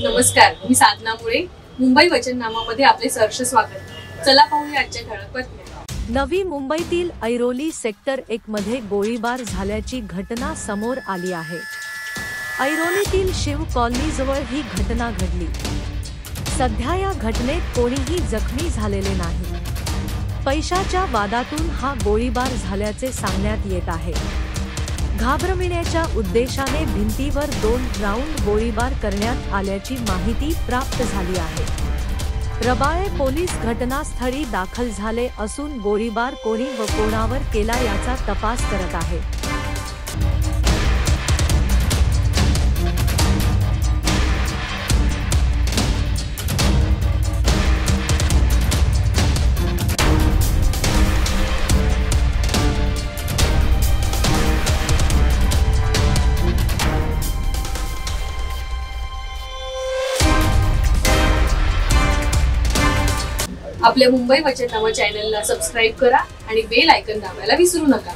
नमस्कार, मी साधना मुळे. मुंबई वचननामामध्ये आपले सहर्ष स्वागत. चला पाहूया आजच्या ठळक बातम्या. नवी मुंबईतील ऐरोली सेक्टर 1 मध्ये गोळीबार झाल्याची घटना समोर आली आहे. ऐरोलीतील शिव कॉलनीजवळ ही घटना घडली. सध्या या घटनेत कोणीही जखमी झालेले नाही. पैशाच्या वादातून हा गोळीबार झाल्याचे सांगण्यात येत आहे. घाबरविण्याच्या उद्देशाने भिंतीवर 2 राऊंड गोळीबार करण्यात आल्याची माहिती प्राप्त झाली आहे. रबाळे पोलीस घटनास्थळी दाखल झाले असून गोळीबार कोणी व कोणावर केला याचा तपास करत आहेत. आपल्या मुंबई वचननामा चॅनलला सबस्क्राईब करा आणि बेल आयकॉन दाबायला विसरू नका.